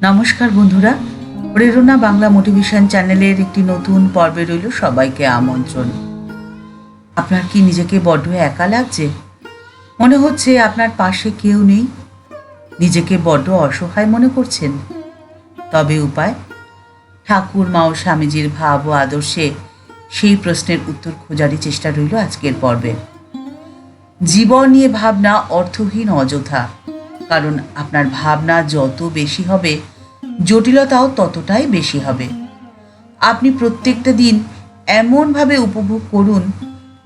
নমস্কার বন্ধুরা, প্রেরণা বাংলা মোটিভেশন চ্যানেলের একটি নতুন পর্বে রইল সবাইকে আমন্ত্রণ। আপনার কি নিজেকে বড্ড একা লাগছে? মনে হচ্ছে আপনার পাশে কেউ নেই? নিজেকে বড্ড অসহায় মনে করছেন? তবে উপায়? ঠাকুর মা ও স্বামীজির ভাব ও আদর্শে সেই প্রশ্নের উত্তর খোঁজারই চেষ্টা রইল আজকের পর্বে। জীবন নিয়ে ভাবনা অর্থহীন, অযথা। কারণ আপনার ভাবনা যত বেশি হবে, জটিলতাও ততটাই বেশি হবে। আপনি প্রত্যেকটা দিন এমনভাবে উপভোগ করুন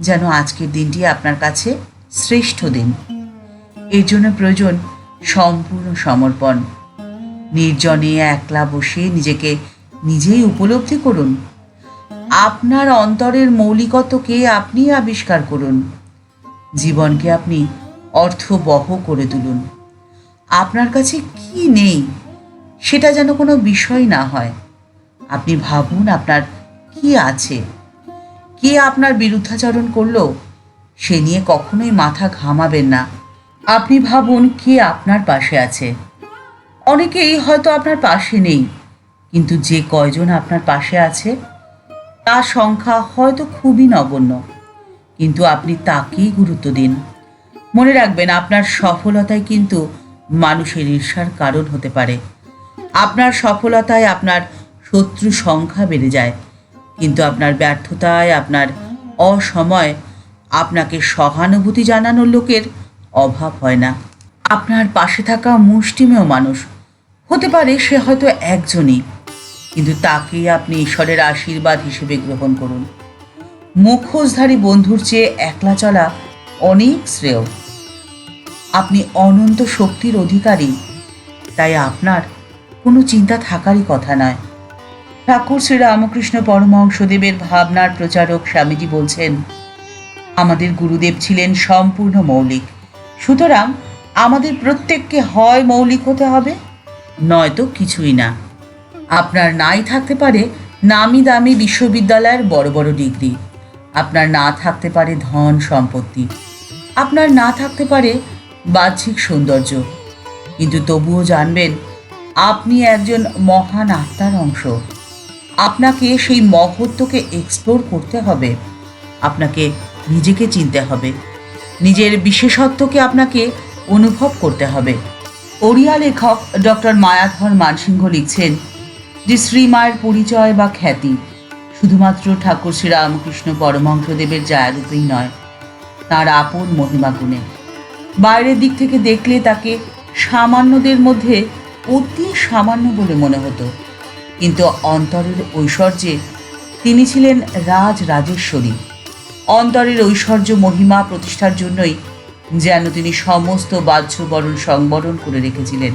যেন আজকের দিনটি আপনার কাছে শ্রেষ্ঠ দিন। এর জন্য প্রয়োজন সম্পূর্ণ সমর্পণ। নির্জনে একলা বসে নিজেকে নিজেই উপলব্ধি করুন। আপনার অন্তরের মৌলিকত্বকে আপনি আবিষ্কার করুন। জীবনকে আপনি অর্থবহ করে তুলুন। আপনার কাছে কি নেই সেটা যেন কোনো বিষয় না হয়। আপনি ভাবুন আপনার কি আছে। কে আপনার বিরুদ্ধাচরণ করলো সে নিয়ে কখনোই মাথা ঘামাবেন না। আপনি ভাবুন কে আপনার পাশে আছে। অনেকেই হয়তো আপনার পাশে নেই, কিন্তু যে কয়জন আপনার পাশে আছে তার সংখ্যা হয়তো খুবই নগণ্য, কিন্তু আপনি তাকেই গুরুত্ব দিন। মনে রাখবেন, আপনার সফলতায় কিন্তু মানুষের ঈর্ষার কারণ হতে পারে। আপনার সফলতায় আপনার শত্রু সংখ্যা বেড়ে যায়, কিন্তু আপনার ব্যর্থতায়, আপনার অসময় আপনাকে সহানুভূতি জানানোর লোকের অভাব হয় না। আপনার পাশে থাকা মুষ্টিমেয় মানুষ হতে পারে, সে হয়তো একজনই, কিন্তু তাকেই আপনি ঈশ্বরের আশীর্বাদ হিসেবে গ্রহণ করুন। মুখোশধারী বন্ধুর চেয়ে একলা চলা অনেক শ্রেয়। আপনি অনন্ত শক্তির অধিকারী, তাই আপনার কোনো চিন্তা থাকারই কথা নয়। ঠাকুর শ্রী রামকৃষ্ণ পরমহংসদেবের ভাবনার প্রচারক স্বামীজি বলছেন, আমাদের গুরুদেব ছিলেন সম্পূর্ণ মৌলিক। সুতরাং আমাদের প্রত্যেককে হয় মৌলিক হতে হবে, নয়তো কিছুই না। আপনার নাই থাকতে পারে নামি দামি বিশ্ববিদ্যালয়ের বড় বড় ডিগ্রি, আপনার না থাকতে পারে ধন সম্পত্তি, আপনার না থাকতে পারে বাহ্যিক সৌন্দর্য, কিন্তু তবুও জানবেন আপনি একজন মহান আত্মার অংশ। আপনাকে সেই মহত্বকে এক্সপ্লোর করতে হবে। আপনাকে নিজেকে চিনতে হবে। নিজের বিশেষত্বকে আপনাকে অনুভব করতে হবে। ওড়িয়া লেখক ডক্টর মায়াধর মানসিংহ লিখছেন যে শ্রীমায়ের পরিচয় বা খ্যাতি শুধুমাত্র ঠাকুর শ্রী রামকৃষ্ণ পরমহংসদেবের জায়ারূপেই নয়, তাঁর আপন মহিমা গুণে। বাইরের দিক থেকে দেখলে তাকে সামান্যদের মধ্যে অতি সামান্য বলে মনে হতো, কিন্তু অন্তরের ঐশ্বর্যে তিনি ছিলেন রাজরাজেশ্বরী। অন্তরের ঐশ্বর্য মহিমা প্রতিষ্ঠার জন্যই যেন তিনি সমস্ত বাহ্যবরণ সংবরণ করে রেখেছিলেন।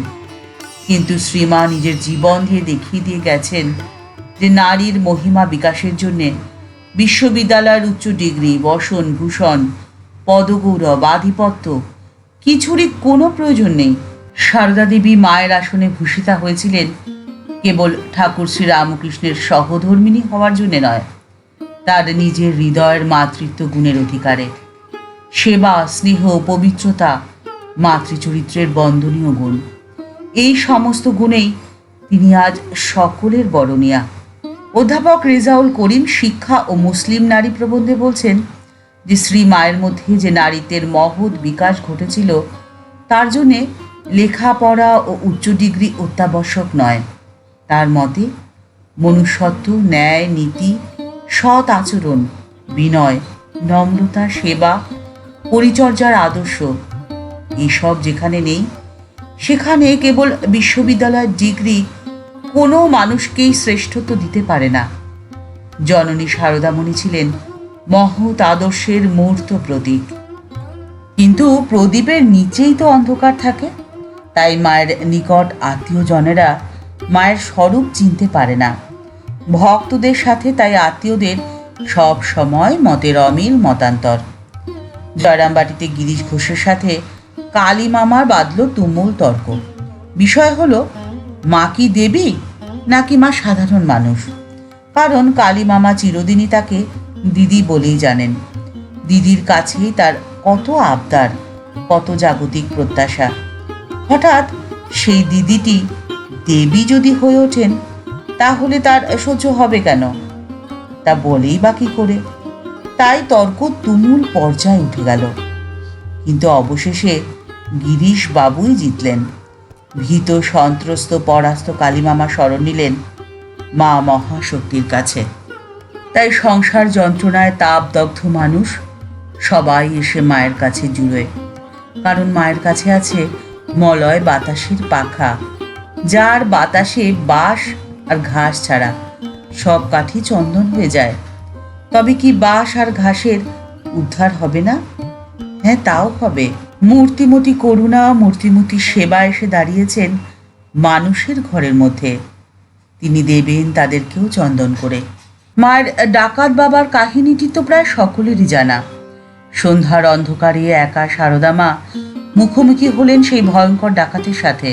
কিন্তু শ্রীমা নিজের জীবন দিয়ে দেখিয়ে দিয়ে গেছেন যে নারীর মহিমা বিকাশের জন্যে বিশ্ববিদ্যালয়ের উচ্চ ডিগ্রি, বসন ভূষণ, পদগৌরব, আধিপত্য কিছুরই কোনো প্রয়োজন নেই। সারদা দেবী মায়ের আসনে ভূষিতা হয়েছিলেন কেবল ঠাকুর শ্রী রামকৃষ্ণের সহধর্মিণী হওয়ার জন্যে নয়, তার নিজের হৃদয়ের মাতৃত্ব গুণের অধিকারে। সেবা, স্নেহ, পবিত্রতা মাতৃচরিত্রের বন্দনীয় গুণ। এই সমস্ত গুণেই তিনি আজ সকলের বরণীয়া। অধ্যাপক রেজাউল করিম শিক্ষা ও মুসলিম নারী প্রবন্ধে বলছেন যে শ্রী মায়ের মধ্যে যে নারীত্বের মহৎ বিকাশ ঘটেছিল, তার জন্যে লেখাপড়া ও উচ্চ ডিগ্রি অত্যাবশ্যক নয়। তার মতে মনুষ্যত্ব, ন্যায়, নীতি, সৎ আচরণ, বিনয়, নম্রতা, সেবা, পরিচর্যার আদর্শ এসব যেখানে নেই, সেখানে কেবল বিশ্ববিদ্যালয়ের ডিগ্রি কোনো মানুষকেই শ্রেষ্ঠত্ব দিতে পারে না। জননী সারদামণি ছিলেন মহৎ আদর্শের মূর্ত প্রতীক। কিন্তু প্রদীপের নিচেই তো অন্ধকার থাকে, তাই মায়ের নিকট আত্মীয়জনেরা মায়ের স্বরূপ চিনতে পারে না। ভক্তদের সাথে তাই আত্মীয়দের সব সময় মতের অমিল, মতান্তর। জয়রামবাটিতে গিরিশ ঘোষের সাথে কালী মামার বাঁধল তুমুল তর্ক। বিষয় হলো, মা কি দেবী নাকি মা সাধারণ মানুষ? কারণ কালী মামা চিরদিনই তাকে দিদি বলেই জানেন। দিদির কাছেই তার কত আবদার, কত জাগতিক প্রত্যাশা। হঠাৎ সেই দিদিটি দেবী যদি হয়ে ওঠেন তাহলে তার সহ্য হবে কেন? তা বলেই বা কি করে? তাই তর্ক তুমুল পর্যায়ে উঠে গেল। কিন্তু অবশেষে গিরিশ বাবুই জিতলেন। ভীত সন্ত্রস্ত পরাস্ত কালীমামা শরণ নিলেন মা মহাশক্তির কাছে। তাই সংসার যন্ত্রণায় তাপদগ্ধ মানুষ সবাই এসে মায়ের কাছে জুড়ে, কারণ মায়ের কাছে আছে মলয় বাতাসের পাখা, যার বাতাসে বাঁশ আর ঘাস ছাড়া সব কাঠি চন্দন হয়ে যায়। তবে কি বাঁশ আর ঘাসের উদ্ধার হবে না? হ্যাঁ, তাও হবে। মূর্তিমতী করুণা, মূর্তিমতী সেবা এসে দাঁড়িয়েছেন মানুষের ঘরের মধ্যে। তিনি দেবেন তাদেরকেও চন্দন করে। মায়ের ডাকাত বাবার কাহিনীটি তো প্রায় সকলেরই জানা। সন্ধ্যার অন্ধকারে একা সারদা মা মুখোমুখি হলেন সেই ভয়ঙ্কর ডাকাতের সাথে,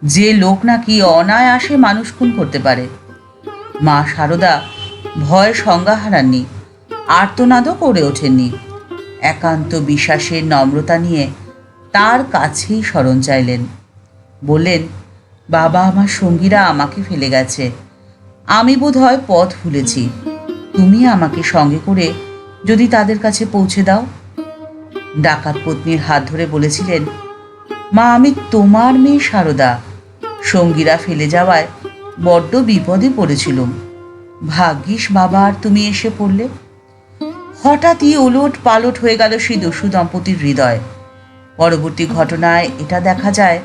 যে লোক নাকি অনায়াসে মানুষ খুন করতে পারে। মা সারদা ভয়ে সংজ্ঞা হারাননি, আর্তনাদও করে ওঠেননি। একান্ত বিশ্বাসের নম্রতা নিয়ে তার কাছেই শরণ চাইলেন। বললেন, বাবা, আমার সঙ্গীরা আমাকে ফেলে গেছে, আমি বোধহয় পথ ভুলেছি। তুমি আমাকে সঙ্গে করে যদি তাদের কাছে পৌঁছে দাও। ডাকাত পত্নীর হাত ধরে বলেছিলেন, মা, আমি তোমার মেয়ে সারদা। সঙ্গীরা ফেলে যাওয়ায় বড্ড বিপদে পড়েছিলুম। ভাগ্যিস বাবা আর তুমি এসে পড়লে। হঠাৎই ওলট পালট হয়ে গেল সেই দস্যু দম্পতির হৃদয়। পরবর্তী ঘটনায় এটা দেখা যায়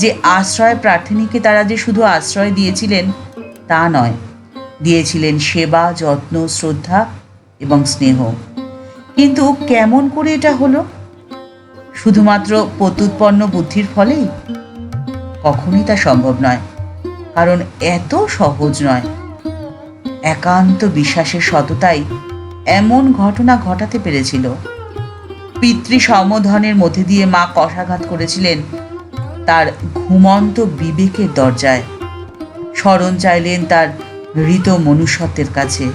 যে আশ্রয় প্রার্থনীকে তারা যে শুধু আশ্রয় দিয়েছিলেন তা নয়, দিয়েছিলেন সেবা, যত্ন, শ্রদ্ধা এবং স্নেহ। কিন্তু কেমন করে এটা হলো? শুধুমাত্র প্রত্যুৎপন্ন বুদ্ধির ফলেই? কখনোই তা সম্ভব নয়, কারণ এত সহজ নয়। একান্ত বিশ্বাসের সততাই এমন ঘটনা ঘটাতে পেরেছিল। পিতৃ সম্বোধনের মধ্যে দিয়ে মা কষাঘাত করেছিলেন তার ঘুমন্ত বিবেকের দরজায়, শরণ চাইলেন তার হৃত মনুষ্যত্বের কাছে।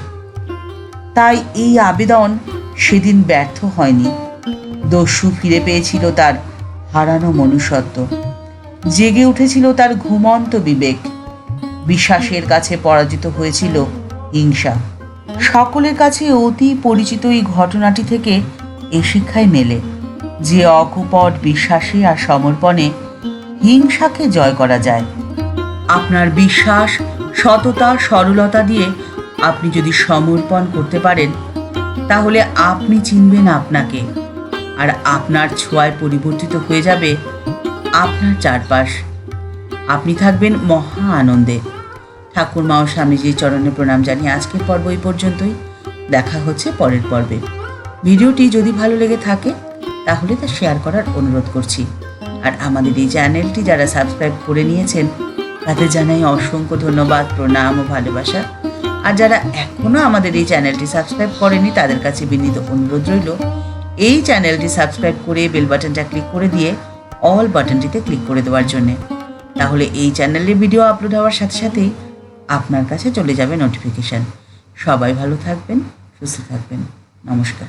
তাই এই আবেদন সেদিন ব্যর্থ হয়নি। দস্যু ফিরে পেয়েছিল তার হারানো মনুষ্যত্ব, জেগে উঠেছিল তার ঘুমন্ত বিবেক। বিশ্বাসের কাছে পরাজিত হয়েছিল হিংসা। সকলের কাছে অতি পরিচিত এই ঘটনাটি থেকে এ শিক্ষাই মেলে যে অকপট বিশ্বাসে আর সমর্পণে হিংসাকে জয় করা যায়। আপনার বিশ্বাস, সততা, সরলতা দিয়ে আপনি যদি সমর্পণ করতে পারেন, তাহলে আপনি চিনবেন আপনাকে, আর আপনার ছোঁয়ায় পরিবর্তিত হয়ে যাবে আপনার চারপাশ। আপনি থাকবেন মহা আনন্দে। ঠাকুরমা ও স্বামীজির চরণে প্রণাম জানিয়ে আজকের পর্ব এই পর্যন্তই। দেখা হচ্ছে পরের পর্বে। ভিডিওটি যদি ভালো লেগে থাকে তাহলে তা শেয়ার করার অনুরোধ করছি। আর আমাদের এই চ্যানেলটি যারা সাবস্ক্রাইব করে নিয়েছেন তাদের জানাই অসংখ্য ধন্যবাদ, প্রণাম ও ভালোবাসা। আর যারা এখনও আমাদের এই চ্যানেলটি সাবস্ক্রাইব করেনি তাদের কাছে বিনীত অনুরোধ রইল এই চ্যানেলটি সাবস্ক্রাইব করে বেল বাটনটা ক্লিক করে দিয়ে অল বাটনটিতে ক্লিক করে দেওয়ার জন্যে। তাহলে এই চ্যানেলে ভিডিও আপলোড হওয়ার সাথে সাথেই আপনার কাছে চলে যাবে নোটিফিকেশান। সবাই ভালো থাকবেন, সুস্থ থাকবেন। নমস্কার।